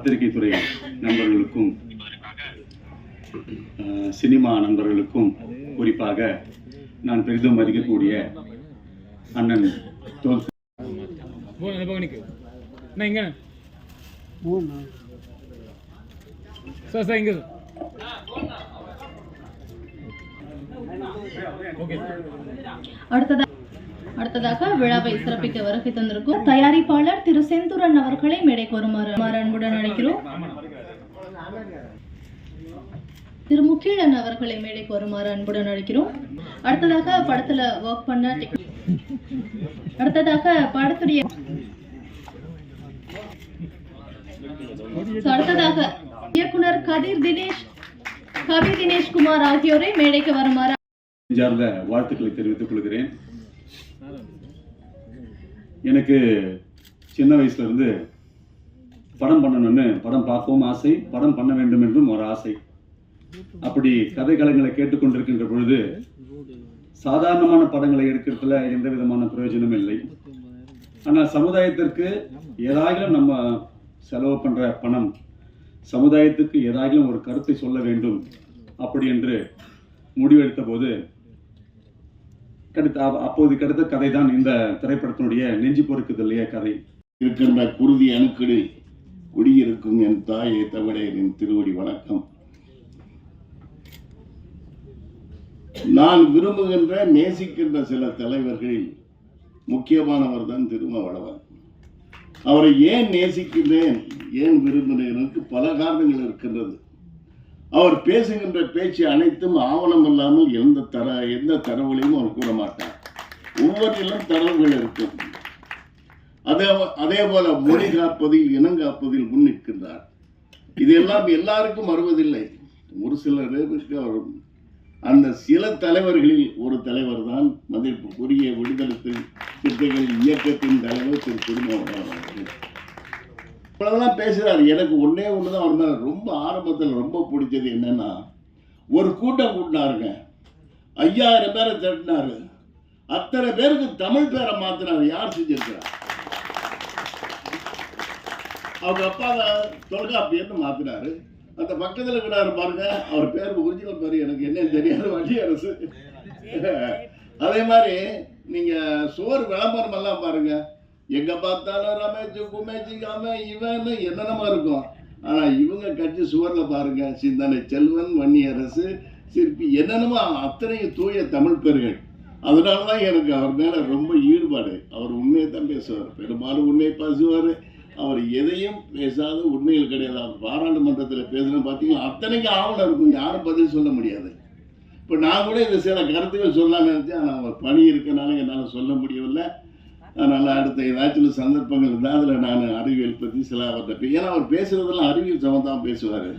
பத்திரிகை துறை நண்பர்களுக்கும் சினிமா நண்பர்களுக்கும் குறிப்பாக நான் பெரிதும் மதிக்கக்கூடிய அண்ணன் அடுத்ததாக விழாவை சிறப்பிக்க வருகை தந்திருக்கும் தயாரிப்பாளர் திரு செந்தூரன் அவர்களை மேடைக்கு வருமாறு அன்புடன் அழைக்கிறோம். திரு முக்கீழன் அவர்களை மேடைக்கு வருமாறு அன்புடன் அழைக்கிறோம். அடுத்ததாக படத்துல ஒர்க் பண்ண அடுத்ததாக இயக்குனர் கதிர் தினேஷ் குமார் ஆகியோரை மேடைக்கு வருமாறு வாழ்த்துக்களை தெரிவித்துக் கொள்கிறேன். எனக்கு சின்ன வயசுல இருந்து படம் பண்ணணும்னு, படம் பார்க்கவும் ஆசை, படம் பண்ண வேண்டும் என்றும் ஒரு ஆசை. அப்படி கதை கலங்களை கேட்டுக்கொண்டிருக்கின்ற பொழுது சாதாரணமான படங்களை எடுக்கிறதுல எந்த விதமான பிரயோஜனமும் இல்லை. ஆனால் சமுதாயத்திற்கு ஏதாகிலும் நம்ம செலவு பண்ற பணம் சமுதாயத்துக்கு ஏதாகிலும் ஒரு கருத்தை சொல்ல வேண்டும் அப்படி என்று முடிவெடுத்த போது அப்போது கிடைத்த கதை தான் இந்த திரைப்படத்தினுடைய நெஞ்சு பொறுக்குதல்லைய கதை. இருக்கின்ற குருதி அணுக்களில் குடியிருக்கும் என் தாயை தமிழரின் திருவடி வணக்கம். நான் விரும்புகின்ற நேசிக்கின்ற சில தலைவர்களில் முக்கியமானவர் தான் திருமாவளவன். அவரை ஏன் நேசிக்கின்றேன், ஏன் விரும்புகிறேனுக்கு பல காரணங்கள் இருக்கின்றது. அவர் பேசுகின்ற பேச்சு அனைத்தும் ஆவணம் இல்லாமல் எந்த தரவுகளையும் அவர் கூற மாட்டார். ஒவ்வொன்றிலும் தரவுகள் இருக்கும். அதே போல மொழி காப்பதில் இனங்காப்பதில் முன்னிற்கின்றார். இதெல்லாம் எல்லாருக்கும் வருவதில்லை. ஒரு சிலருக்கு அவர் அந்த சில தலைவர்களில் ஒரு தலைவர் தான் மதிப்புக்குரிய விடுதலை சிறுத்தைகள் இயக்கத்தின் தலைவர் திரு திருமாவளவன். இப்பதான் பேசுறாரு. எனக்கு ஒன்னே ஒண்ணுதான் அவர் மேல ரொம்ப ஆரம்பத்தில் ரொம்ப பிடிச்சது என்னன்னா, ஒரு கூட்டம் கூட்டினாருங்க, 5000 பேரை திரட்டினாரு. அத்தனை பேருக்கு தமிழ் பேரை மாத்தினாரு. யார் செஞ்சிருக்கிறார்? அவங்க அப்பா தொல்காப்பியன்னு மாத்தினாரு. அந்த பக்கத்தில் இருக்கிறாரு பாருங்க, அவர் பேர் ஒரிஜினல் பேர் எனக்கு என்ன தெரியாது, வள்ளியரசு. அதே மாதிரி நீங்க சுவர் விளம்பரம் எல்லாம் பாருங்க, எங்க பார்த்தாலும் ரமேஷ் குமேஜிக்காம இவன் என்னென்னமா இருக்கும். ஆனா இவங்க கட்சி சுவர்ல பாருங்க, சிந்தனை செல்வன், வன்னியரசு, சிற்பி, என்னென்னமோ அத்தனையும் தூய தமிழ் பேர்கள். அதனாலதான் எனக்கு அவர் மேல ரொம்ப ஈடுபாடு. அவர் உண்மையை தான் பேசுவார், பெரும்பாலும் உண்மையை பேசுவார். அவர் எதையும் பேசாத உண்மைகள் கிடையாது. அவர் பாராளுமன்றத்தில் பேசுறேன் பார்த்தீங்கன்னா அத்தனைக்கு ஆவணம் இருக்கும், யாரும் பதில் சொல்ல முடியாது. இப்போ நான் கூட இந்த சில கருத்துக்கள் சொல்லலாம்னு நினைச்சேன். ஆனால் அவர் பணி இருக்கனால என்னால் சொல்ல முடியவில்லை. அதனால் அடுத்த ஏதாச்சும் சந்தர்ப்பங்கள் இருந்தால் அதில் நான் அறிவியல் பற்றி சில அவர்கிட்ட, ஏன்னா அவர் பேசுகிறதெல்லாம் அறிவியல் சம்மந்தமாக பேசுவார்.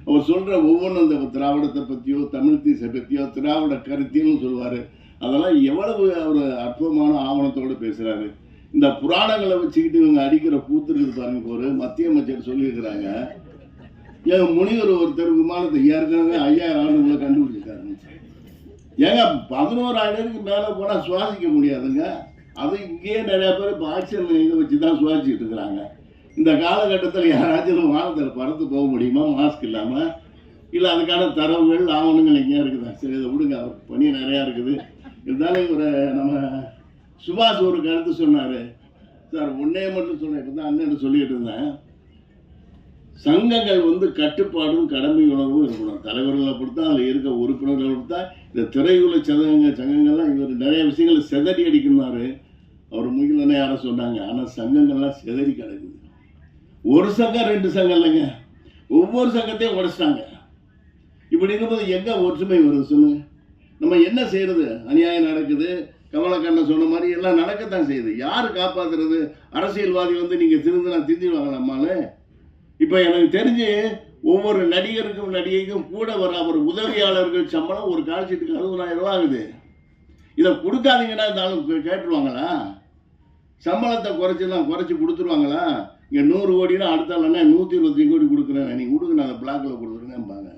அவர் சொல்கிற ஒவ்வொன்றும் இந்த திராவிடத்தை பற்றியோ தமிழ் தேசத்தை பற்றியோ திராவிட கருத்தியல்னு சொல்லுவார். அதெல்லாம் எவ்வளவு அவர் அற்புதமான ஆவணத்தோடு பேசுகிறாரு. இந்த புராணங்களை வச்சுக்கிட்டு இவங்க அடிக்கிற கூத்துருக்கு பாருங்க. ஒரு மத்திய அமைச்சர் சொல்லியிருக்கிறாங்க, ஏன் முனிவர் ஒருத்தர் விமானத்தை ஏற்கனவே 5000 ஆண்டுகளை கண்டுபிடிச்சிருக்காரு. ஏங்க 11,000 மேலே போனால் சுவாசிக்க முடியாதுங்க. அது இங்கேயே நிறைய பேர் இப்போ ஆக்சிஜன் இதை வச்சு தான் சுவாசிச்சுட்டு இருக்கிறாங்க. இந்த காலகட்டத்தில் யாராச்சும் வானத்தில் பறந்து போக முடியுமா மாஸ்க் இல்லாமல்? இல்லை அதுக்கான தரவுகள் ஆவணங்கள் எங்கேயா இருக்குதா? சரி, இதை விடுங்க, அவர் பணி நிறையா இருக்குது. இருந்தாலும் ஒரு நம்ம சுபாஷ் ஒரு கருத்து சொன்னார் சார், ஒன்னே மட்டும் சொன்னேன். இப்போ தான் அண்ணன் சொல்லிட்டு இருந்தேன், சங்கங்கள் கட்டுப்பாடும் கடமை உணர்வும் இருக்கணும். தலைவர்களை பொறுத்தா, அதில் இருக்க உறுப்பினர்களை பொறுத்தா, இந்த திரையுள்ள சங்கங்கள்லாம் இவர் நிறைய விஷயங்களை செதறி அடிக்கணும்னாரு. அவர் முகிலனே யாரை சொன்னாங்க. ஆனால் சங்கங்கள்லாம் செதறி கிடக்குது. ஒரு சங்கம் 2 சங்கம் இல்லைங்க, ஒவ்வொரு சங்கத்தையும் உடைச்சிட்டாங்க. இப்படி இருக்கும்போது எங்கே ஒற்றுமை வருது சொல்லுங்க? நம்ம என்ன செய்யறது? அநியாயம் நடக்குது. கமலக்கண்ணன் சொன்ன மாதிரி எல்லாம் நடக்கத்தான் செய்யுது. யார் காப்பாற்றுறது? அரசியல்வாதி நீங்கள் திருந்திடுவாங்களா அம்மாவில்? இப்போ எனக்கு தெரிஞ்சு ஒவ்வொரு நடிகருக்கும் நடிகைக்கும் கூட வர அவர் உதவியாளர்கள் சம்பளம் ஒரு கால்ஷீட்டுக்கு 60,000 ரூபா ஆகுது. இதை கொடுக்காதீங்கன்னா இருந்தாலும் கேட்டுருவாங்களா? சம்பளத்தை குறைச்சி கொடுத்துருவாங்களா? இங்கே 100 கோடினா அடுத்த இல்லைன்னா 125 கோடி கொடுக்குறேன், நீங்கள் கொடுங்க, நான் அதை பிளாக்கில் கொடுத்துருங்கம்பாங்க.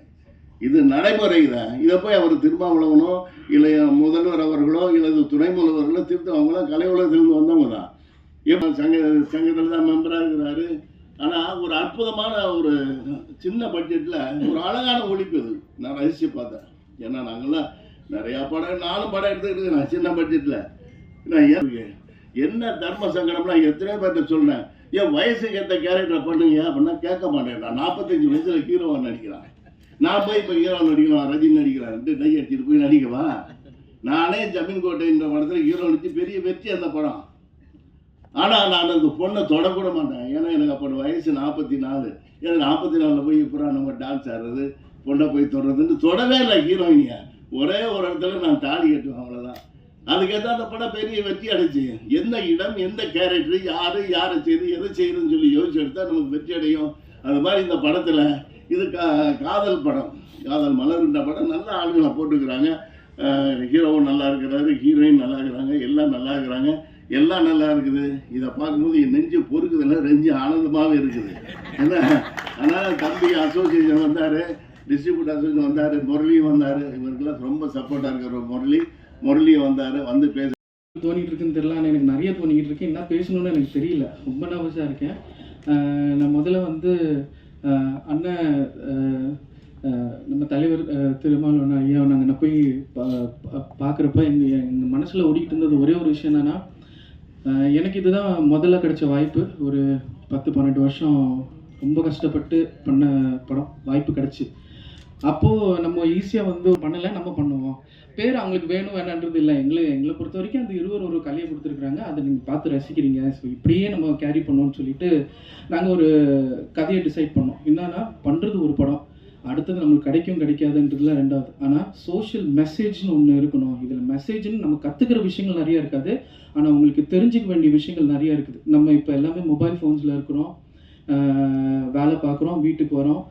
இது நடைமுறை தான். இதை போய் அவர் திருமாவளவனோ இல்லை முதல்வர் அவர்களோ இல்லை துணை முதல்வர்களோ திருத்தவங்களோ கலை உலகத்திலிருந்து வந்தவங்க தான். சங்கத்தில் தான் மெம்பராக இருக்கிறாரு. ஆனால் ஒரு அற்புதமான ஒரு சின்ன பட்ஜெட்டில் ஒரு அழகான ஒழிப்பு இது. நான் ரசித்து பார்த்தேன். ஏன்னா நாங்கள்லாம் நிறையா படம், நானும் படம் எடுத்துக்கிட்டு நான் சின்ன பட்ஜெட்டில் நான் என்ன தர்ம சங்கடம்லாம் எத்தனையோ பேர்ட்ட சொல்கிறேன். என் வயசுக்கு ஏற்ற கேரக்டரை பண்ணுங்க அப்படின்னா கேட்க மாட்டேன். நான் 45 வயசில் ஹீரோவாக நடிக்கிறேன். நான் போய் இப்போ ஹீரோ நடிக்கலாம், ரஜினி நடிக்கிறான்ட்டு நை அடிச்சுட்டு போய் நடிக்கவா? நானே ஜமீன் கோட்டைன்ற படத்தில் ஹீரோ நடிச்சு பெரிய வெற்றி அந்த படம். ஆனால் நான் அந்த பொண்ணை தொடக்கூட மாட்டேன். ஏன்னா எனக்கு அப்போ வயசு 44. ஏன்னா 44 போய் இப்போ நம்ம டான்ஸ் ஆடுறது, பொண்ணை போய் தொடர்றதுன்னு தொடவே இல்லை ஹீரோயினியை. ஒரே ஒரு இடத்துல நான் தாலி கட்டுவேன், அவ்வளோதான். அதுக்கேற்ற அந்த படம் பெரிய வெற்றி அடைச்சு. எந்த இடம், எந்த கேரக்டர், யாரை செய்து எதை செய்யுதுன்னு சொல்லி யோசிச்சு எடுத்தால் நமக்கு வெற்றி அடையும். அது மாதிரி இந்த படத்தில் இது காதல் படம், காதல் மலர்ன்ற படம். நல்ல ஆளுங்களை போட்டுக்கிறாங்க. ஹீரோவும் நல்லா இருக்கிறாரு, ஹீரோயின் நல்லா இருக்கிறாங்க, எல்லாம் நல்லா இருக்கிறாங்க, எல்லாம் நல்லா இருக்குது. இதை பார்க்கும்போது என் நெஞ்சு பொறுக்குதில்ல, நெஞ்சு ஆனந்தமாகவே இருக்குது. ஏன்னா அதனால் தம்பி அசோசியேஷன் வந்தார், டிஸ்ட்ரிபியூட் அசோசியேஷன் வந்தார், முரளியும் வந்தார். இவருக்கெல்லாம் ரொம்ப சப்போர்ட்டாக இருக்கிற முரளியும் வந்தார், வந்து பேச. தோணிட்டு இருக்குன்னு தெரியல, ஆனால் எனக்கு நிறைய தோணிக்கிட்டு இருக்கு. என்ன பேசணும்னு எனக்கு தெரியல, ரொம்ப நர்வஸாக இருக்கேன். நான் முதல்ல வந்து அண்ணன் நம்ம தலைவர் திருமாவளவன் ஐயா நான் போய் பார்க்குறப்ப எங்கள் மனசில் ஓடிக்கிட்டு இருந்தது ஒரே ஒரு விஷயம் என்னன்னா, எனக்கு இதுதான் முதல்ல கிடைச்ச வாய்ப்பு. ஒரு 10-12 வருஷம் ரொம்ப கஷ்டப்பட்டு பண்ண படம் வாய்ப்பு கிடச்சி. அப்போது நம்ம ஈஸியாக வந்து பண்ணலை, நம்ம பண்ணுவோம். பேர் அவங்களுக்கு வேணும் வேணான்றது இல்லை. எங்களை பொறுத்த வரைக்கும் அந்த இருவர் ஒரு கலையை கொடுத்துருக்குறாங்க, அதை நீங்கள் பார்த்து ரசிக்கிறீங்க. ஸோ இப்படியே நம்ம கேரி பண்ணோம்னு சொல்லிட்டு நாங்கள் ஒரு கதையை டிசைட் பண்ணோம். என்னன்னா, பண்ணுறது ஒரு படம், அடுத்தது நம்மளுக்கு கிடைக்கும் கிடைக்காதுன்றதுல ரெண்டாவது. ஆனால் சோஷியல் மெசேஜ்னு ஒன்று இருக்கணும். இதில் மெசேஜ்னு நம்ம கற்றுக்கிற விஷயங்கள் நிறையா இருக்காது, ஆனால் உங்களுக்கு தெரிஞ்சிக்க வேண்டிய விஷயங்கள் நிறையா இருக்குது. நம்ம இப்போ எல்லாமே மொபைல் ஃபோன்ஸில் இருக்கிறோம், வேலை பார்க்குறோம், வீட்டுக்கு வரோம்,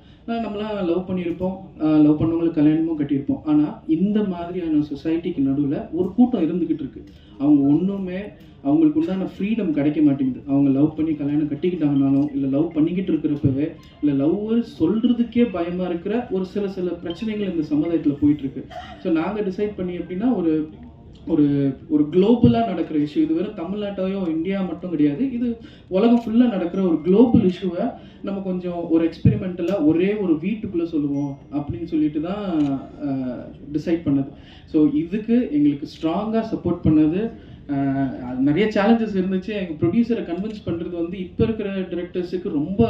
நம்மளாம் லவ் பண்ணியிருப்போம், லவ் பண்ணவங்களுக்கு கல்யாணமும் கட்டியிருப்போம். ஆனால் இந்த மாதிரியான சொசைட்டிக்கு நடுவில் ஒரு கூட்டம் இருந்துக்கிட்டு இருக்கு. அவங்க ஒன்றுமே அவங்களுக்கு உண்டான ஃப்ரீடம் கிடைக்க மாட்டேங்குது. அவங்க லவ் பண்ணி கல்யாணம் கட்டிக்கிட்டாங்கனாலும், இல்லை லவ் பண்ணிக்கிட்டு இருக்கிறப்பவே, இல்லை லவ் சொல்கிறதுக்கே பயமாக இருக்கிற ஒரு சில பிரச்சனைகள் இந்த சமுதாயத்தில் போயிட்டுருக்கு. ஸோ நாங்கள் டிசைட் பண்ணி எப்படின்னா, ஒரு ஒரு குளோபலாக நடக்கிற இஷ்யூ. இது வெறும் தமிழ்நாட்டையோ இந்தியா மட்டும் கிடையாது, இது உலகம் ஃபுல்லாக நடக்கிற ஒரு குளோபல் இஷ்யூவை நம்ம கொஞ்சம் ஒரு எக்ஸ்பெரிமெண்டலாக ஒரே ஒரு வீட்டுக்குள்ளே சொல்லுவோம் அப்படின்னு சொல்லிட்டு தான் டிசைட் பண்ணது. ஸோ இதுக்கு எங்களுக்கு ஸ்ட்ராங்காக சப்போர்ட் பண்ணது. நிறைய சேலஞ்சஸ் இருந்துச்சு. எங்கள் ப்ரொடியூசரை கன்வின்ஸ் பண்ணுறது வந்து இப்போ இருக்கிற டிரெக்டர்ஸுக்கு ரொம்ப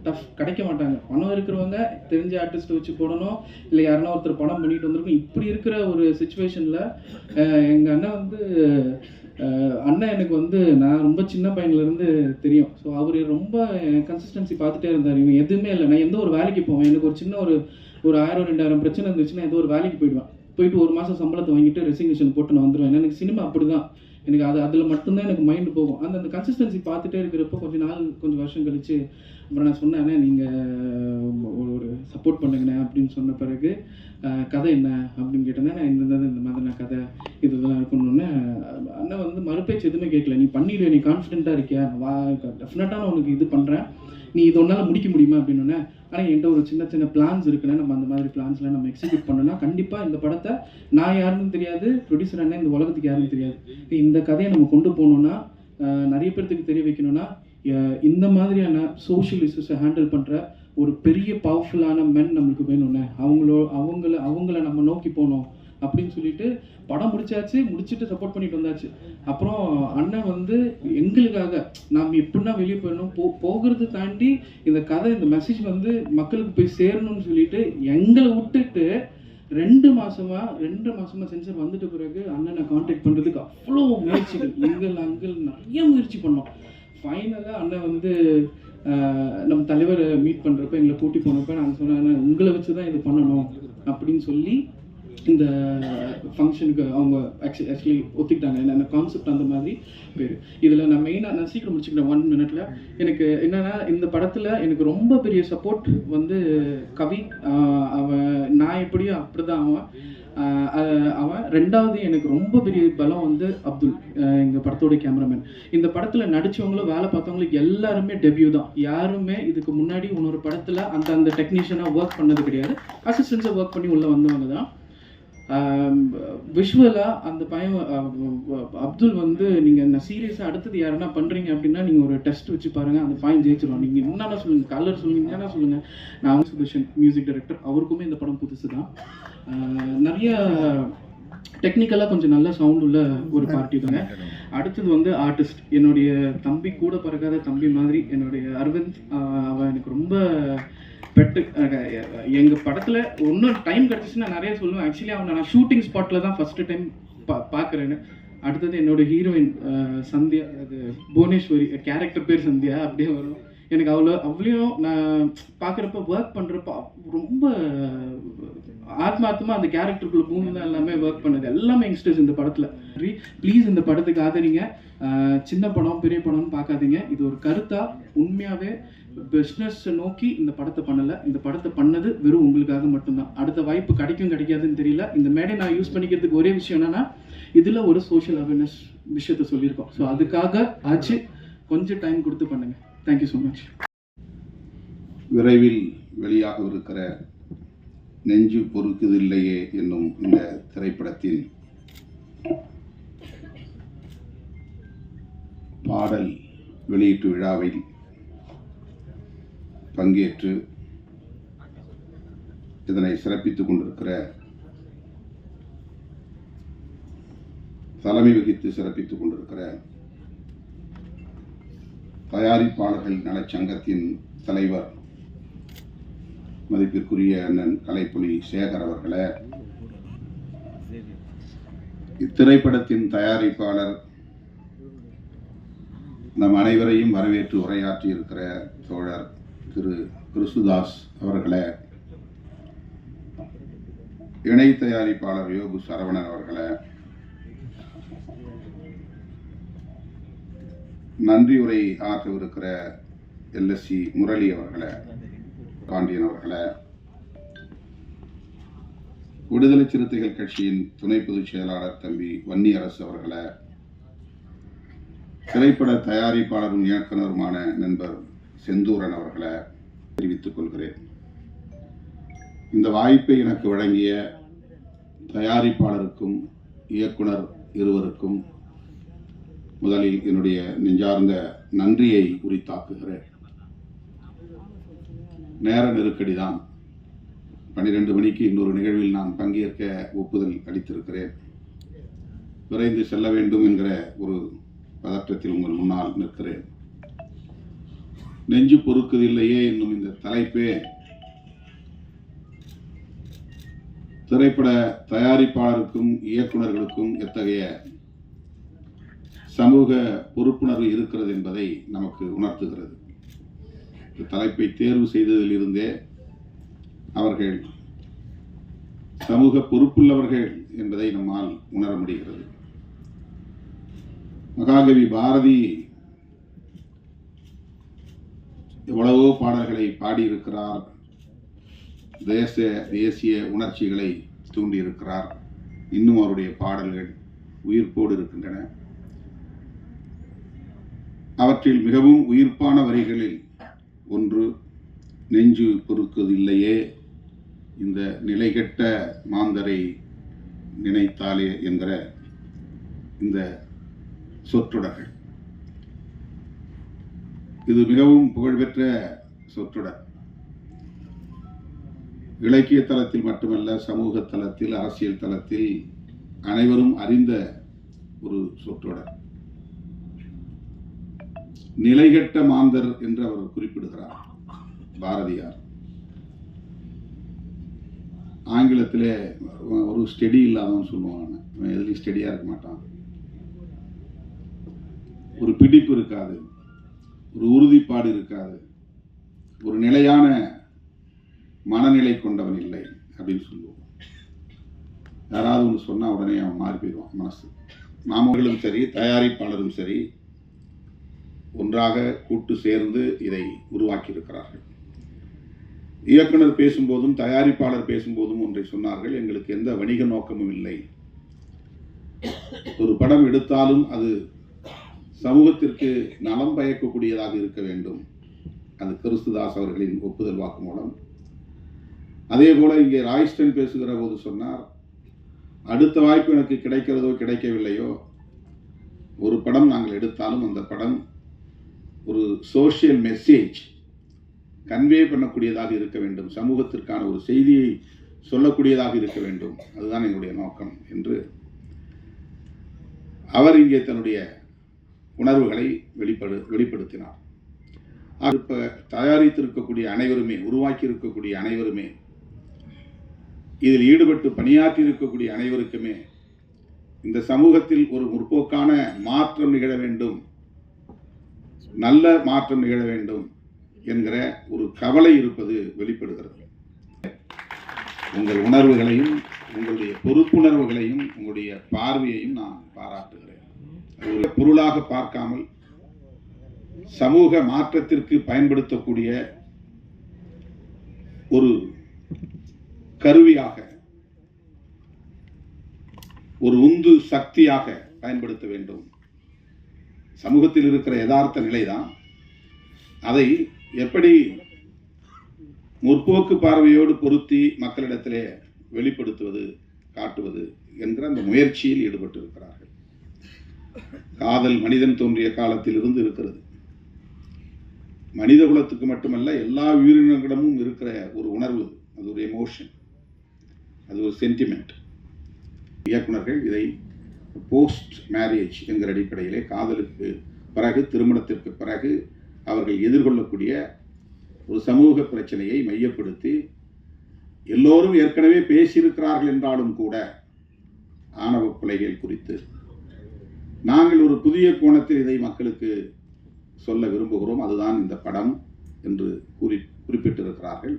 டஃப், கிடைக்க மாட்டாங்க. பணம் இருக்கிறவங்க தெரிஞ்ச ஆர்டிஸ்ட்டை வச்சு போடணும், இல்லை யாருன்னா ஒருத்தர் படம் பண்ணிட்டு வந்திருக்கும். இப்படி இருக்கிற ஒரு சுச்சுவேஷனில் எங்கள் அண்ணன் வந்து அண்ணன் எனக்கு வந்து நான் ரொம்ப சின்ன பையன்லேருந்து தெரியும். ஸோ அவர் ரொம்ப கன்சிஸ்டன்சி பார்த்துட்டே இருந்தார். இவன் எதுவுமே இல்லை, நான் எந்த ஒரு வேலைக்கு போவேன், எனக்கு ஒரு சின்ன ஒரு 1000-2000 பிரச்சனை இருந்துச்சுன்னா ஏதோ ஒரு வேலைக்கு போயிட்டு 1 மாதம் சம்பளத்தை வாங்கிட்டு ரெசிக்னேஷன் போட்டு நான் வந்துடுவேன். எனக்கு சினிமா அப்படி தான், எனக்கு அதில் மட்டும்தான் எனக்கு மைண்டு போகும். அந்த கன்சிஸ்டன்சி பார்த்துட்டே இருக்கிறப்போ கொஞ்சம் வருஷம் கழிச்சு அப்புறம் நான் சொன்னேன், நீங்கள் ஒரு சப்போர்ட் பண்ணுங்கண்ணே அப்படின்னு சொன்ன பிறகு கதை என்ன அப்படின்னு கேட்டேன்னா, நான் இந்த மாதிரி நான் கதை இதெல்லாம் இருக்கணுன்னே அண்ணன் வந்து மறுபேச்சு எதுவுமே கேட்கல. நீ பண்ணிவிடு, நீ கான்ஃபிடென்ட்டாக இருக்கியா, டெஃபினட்டாக நான் உனக்கு இது பண்ணுறேன், நீ இது ஒன்றால் முடிக்க முடியுமா அப்படின்னோடனே. ஆனால் என்கிட்ட ஒரு சின்ன பிளான்ஸ் இருக்குன்னா, நம்ம அந்த மாதிரி பிளான்ஸ்லாம் நம்ம எக்ஸிக்யூட் பண்ணோன்னா கண்டிப்பாக இந்த படத்தை நான் யாருன்னு தெரியாது, ப்ரொடியூசர் அண்ணன் இந்த உலகத்துக்கு யாருன்னு தெரியாது. இந்த கதையை நம்ம கொண்டு போகணுன்னா, நிறைய பேர்த்துக்கு தெரிய வைக்கணும்னா, இந்த மாதிரியான சோஷியல் இஷ்யூஸை ஹேண்டில் பண்ணுற ஒரு பெரிய பவர்ஃபுல்லான மென் நம்மளுக்கு வேணும்னு அவங்கள நம்ம நோக்கி போனோம் அப்படின்னு சொல்லிட்டு படம் முடிச்சுட்டு சப்போர்ட் பண்ணிட்டு வந்தாச்சு. அப்புறம் அண்ணன் வந்து எங்களுக்காக நாம் எப்படின்னா வெளியே போயிடணும், போகிறது தாண்டி இந்த கதை, இந்த மெசேஜ் வந்து மக்களுக்கு போய் சேரணும்னு சொல்லிட்டு எங்களை விட்டுட்டு 2 மாசமா சென்சர் வந்துட்ட பிறகு அண்ணனை கான்டாக்ட் பண்ணுறதுக்கு அவ்வளோ முயற்சிகள், அங்கே நிறைய முயற்சி பண்ணோம். ஃபைனலாக அண்ணன் வந்து நம்ம தலைவரை மீட் பண்ணுறப்ப எங்களை கூட்டி போனப்போ நாங்கள் சொன்னேன், உங்களை வச்சு தான் இது பண்ணணும் அப்படின்னு சொல்லி இந்த ஃபங்க்ஷனுக்கு அவங்க ஆக்சுவலி ஒத்துக்கிட்டாங்க. என்ன கான்செப்ட் அந்த மாதிரி பேர். இதில் நான் மெயினாக நான் சீக்கிரம் முடிச்சுக்கிறேன் 1 மினிட்ல. எனக்கு என்னென்னா, இந்த படத்தில் எனக்கு ரொம்ப பெரிய சப்போர்ட் வந்து கவி. நான் எப்படியோ அப்படி தான் அவன். ரெண்டாவது எனக்கு ரொம்ப பெரிய பலம் வந்து அப்துல், எங்கள் படத்தோட கேமராமேன். இந்த படத்தில் நடித்தவங்களும் வேலை பார்த்தவங்களுக்கு எல்லாருமே டெபியூ தான். யாருமே இதுக்கு முன்னாடி இன்னொரு படத்தில் அந்த டெக்னீஷியனாக ஒர்க் பண்ணது கிடையாது, அசிஸ்டன்ஸாக ஒர்க் பண்ணி உள்ளே வந்தவங்க தான். விஷுவலாக அந்த பையன் அப்துல் வந்து நீங்கள் நான் சீரியஸாக அடுத்தது யாருன்னா பண்ணுறீங்க அப்படின்னா நீங்கள் ஒரு டெஸ்ட் வச்சு பாருங்கள், அந்த பையன் ஜெயிச்சிருவான். நீங்கள் என்னென்ன சொல்லுங்கள், கலர் சொல்லுங்கள், என்னென்ன சொல்லுங்கள். நான் வந்து சுதர்ஷன் மியூசிக் டைரக்டர், அவருக்குமே இந்த படம் புதுசு தான். நிறைய டெக்னிக்கலாக கொஞ்சம் நல்ல சவுண்ட் உள்ள ஒரு பார்ட்டி தாங்க. அடுத்தது வந்து ஆர்டிஸ்ட், என்னுடைய தம்பி, கூட பிறக்காத தம்பி மாதிரி என்னுடைய அரவிந்த். அவன் எனக்கு ரொம்ப பெட்டு. எங்கள் படத்தில் இன்னும் டைம் கிடச்சிச்சுன்னா நிறைய சொல்லுவேன். ஆக்சுவலி அவனை நான் ஷூட்டிங் ஸ்பாட்டில் தான் ஃபஸ்ட்டு டைம் பார்க்குறேன்னு. அடுத்தது என்னோட ஹீரோயின் சந்தியா, அது புவனேஸ்வரி, கேரக்டர் பேர் சந்தியா அப்படியே வரும். எனக்கு அவ்வளோயும் நான் பார்க்குறப்ப ஒர்க் பண்ணுறப்ப ரொம்ப ஆத்மார்த்தமாக அந்த கேரக்டருக்குள்ளே பூமி தான் எல்லாமே ஒர்க் பண்ணது. எல்லாமே யங்ஸ்டர்ஸ் இந்த படத்தில். ப்ளீஸ் இந்த படத்துக்கு ஆதரிங்க. சின்ன படம் பெரிய படம்னு பார்க்காதீங்க. இது ஒரு கருத்தாக உண்மையாகவே பிஸ்னஸை நோக்கி இந்த படத்தை பண்ணலை. இந்த படத்தை பண்ணது வெறும் உங்களுக்காக மட்டும்தான். அடுத்த வாய்ப்பு கிடைக்கும் கிடைக்காதுன்னு தெரியல. இந்த மேடை நான் யூஸ் பண்ணிக்கிறதுக்கு ஒரே விஷயம் என்னென்னா, இதில் ஒரு சோஷியல் அவேர்னஸ் விஷயத்த சொல்லியிருக்கோம். ஸோ அதுக்காக ஆச்சு, கொஞ்சம் டைம் கொடுத்து பண்ணுங்கள். Thank you so much. விரைவில் வெளியாகவிருக்கிற நெஞ்சு பொறுக்குதில்லையே என்னும் இந்த திரைப்படத்தின் பாடல் வெளியீட்டு விழாவில் பங்கேற்று இதனை சிறப்பித்துக் கொண்டிருக்கிற, தலைமை வகித்து சிறப்பித்துக் கொண்டிருக்கிற தயாரிப்பாளர்கள் நலச்சங்கத்தின் தலைவர் மதிப்பிற்குரிய அண்ணன் கலைப்புலி சேகர் அவர்களே, இத்திரைப்படத்தின் தயாரிப்பாளர் நம் அனைவரையும் வரவேற்று உரையாற்றி இருக்கிற தோழர் திரு கிறிஸ்துதாஸ் அவர்களே, இணை தயாரிப்பாளர் யோகு சரவணன் அவர்களே, நன்றியுரை ஆற்றவிருக்கிற LSC முரளி அவர்களே, பாண்டியன் அவர்களே, விடுதலை சிறுத்தைகள் கட்சியின் துணை பொதுச் செயலாளர் தம்பி வன்னியரசு அவர்களே, திரைப்பட தயாரிப்பாளரும் இயக்குனருமான நண்பர் செந்தூரன் அவர்களை தெரிவித்துக் கொள்கிறேன். இந்த வாய்ப்பை எனக்கு வழங்கிய தயாரிப்பாளருக்கும் இயக்குனர் இருவருக்கும் முதலில் என்னுடைய நெஞ்சார்ந்த நன்றியை உரித்தாக்குகிறேன். நேர நெருக்கடிதான். 12 மணிக்கு இன்னொரு நிகழ்வில் நான் பங்கேற்க ஒப்புதல் அளித்திருக்கிறேன். விரைந்து செல்ல வேண்டும் என்கிற ஒரு பதற்றத்தில் உங்கள் முன்னால் நிற்கிறேன். நெஞ்சு பொறுக்குதில்லையே என்னும் இந்த தலைப்பே திரைப்பட தயாரிப்பாளருக்கும் இயக்குநர்களுக்கும் எத்தகைய சமூக பொறுப்புணர்வு இருக்கிறது என்பதை நமக்கு உணர்த்துகிறது. இந்த தலைப்பை தேர்வு செய்ததில் இருந்தே அவர்கள் சமூக பொறுப்புள்ளவர்கள் என்பதை நம்மால் உணர முடிகிறது. மகாகவி பாரதி எவ்வளவோ பாடல்களை பாடியிருக்கிறார். தேசிய உணர்ச்சிகளை தூண்டியிருக்கிறார். இன்னும் அவருடைய பாடல்கள் உயிர்ப்போடு இருக்கின்றன. அவற்றில் மிகவும் உயிர்ப்பான வரிகளில் ஒன்று, நெஞ்சு பொறுக்குதில்லையே இந்த நிலைகெட்ட மாந்தரை நினைத்தாலே என்கிற இந்த சொற்றொடர்கள். இது மிகவும் புகழ்பெற்ற சொற்றொடர். இலக்கிய தளத்தில் மட்டுமல்ல, சமூக தளத்தில், அரசியல் தளத்தில் அனைவரும் அறிந்த ஒரு சொற்றொடர். நிலைகெட்ட மாந்தர் என்று அவர் குறிப்பிடுகிறார் பாரதியார். ஆங்கிலத்திலே ஒரு ஸ்டெடி இல்லாதவன் சொல்லுவாங்க. அவன் எதுலையும் ஸ்டெடியா இருக்க மாட்டான். ஒரு பிடிப்பு இருக்காது, ஒரு உறுதிப்பாடு இருக்காது, ஒரு நிலையான மனநிலை கொண்டவன் இல்லை அப்படின்னு சொல்லுவோம். யாராவது ஒன்று சொன்னால் உடனே அவன் மாறி போயிடுவான் மனசு. நாமளும் சரி, தயாரிப்பாளரும் சரி, ஒன்றாக கூட்டு சேர்ந்து இதை உருவாக்கி இருக்கிறார்கள். இயக்குனர் பேசும்போதும் தயாரிப்பாளர் பேசும்போதும் ஒன்றை சொன்னார்கள், எங்களுக்கு எந்த வணிக நோக்கமும் இல்லை. ஒரு படம் எடுத்தாலும் அது சமூகத்திற்கு நலம் பயக்கக்கூடியதாக இருக்க வேண்டும். அது கிறிஸ்துதாஸ் அவர்களின் ஒப்புதல் வாக்குமூலம். அதே போல இங்கே ராய்ஸ்டன் பேசுகிற போது சொன்னார், அடுத்த வாய்ப்பு எனக்கு கிடைக்கிறதோ கிடைக்கவில்லையோ, ஒரு படம் நாங்கள் எடுத்தாலும் அந்த படம் ஒரு சோஷியல் மெசேஜ் கன்வே பண்ணக்கூடியதாக இருக்க வேண்டும், சமூகத்திற்கான ஒரு செய்தியை சொல்லக்கூடியதாக இருக்க வேண்டும், அதுதான் எங்களுடைய நோக்கம் என்று அவர் இங்கே தன்னுடைய உணர்வுகளை வெளிப்படுத்தினார். இப்ப தயாரித்திருக்கக்கூடிய அனைவருமே, உருவாக்கி இருக்கக்கூடிய அனைவருமே, இதில் ஈடுபட்டு பணியாற்றி இருக்கக்கூடிய அனைவருக்குமே இந்த சமூகத்தில் ஒரு முற்போக்கான மாற்றம் நிகழ வேண்டும், நல்ல மாற்றம் நிகழ வேண்டும் என்கிற ஒரு கவலை இருப்பது வெளிப்படுகிறது. உங்கள் உணர்வுகளையும் உங்களுடைய பொறுப்புணர்வுகளையும் உங்களுடைய பார்வையையும் நான் பாராட்டுகிறேன். ஒரு பொருளாக பார்க்காமல் சமூக மாற்றத்திற்கு பயன்படுத்தக்கூடிய ஒரு கருவியாக, ஒரு உந்து சக்தியாக பயன்படுத்த வேண்டும். சமூகத்தில் இருக்கிற யதார்த்த நிலைதான், அதை எப்படி முற்போக்கு பார்வையோடு பொருத்தி மக்களிடத்திலே வெளிப்படுத்துவது, காட்டுவது என்கிற அந்த முயற்சியில் ஈடுபட்டு இருக்கிறார்கள். காதல் மனிதன் தோன்றிய காலத்தில் இருந்து இருக்கிறது. மனித குலத்துக்கு மட்டுமல்ல, எல்லா உயிரினங்களிடமும் இருக்கிற ஒரு உணர்வு, அது ஒரு எமோஷன், அது ஒரு சென்டிமெண்ட். இயக்குனர்கள் இதை போஸ்ட் மேரேஜ் என்கிற அடிப்படையிலே, காதலுக்கு பிறகு, திருமணத்திற்கு பிறகு அவர்கள் எதிர்கொள்ளக்கூடிய ஒரு சமூக பிரச்சனையை மையப்படுத்தி, எல்லோரும் ஏற்கனவே பேசியிருக்கிறார்கள் என்றாலும் கூட ஆணவ கொலைகள் குறித்து நாங்கள் ஒரு புதிய கோணத்தில் இதை மக்களுக்கு சொல்ல விரும்புகிறோம், அதுதான் இந்த படம் என்று குறிப்பிட்டிருக்கிறார்கள்.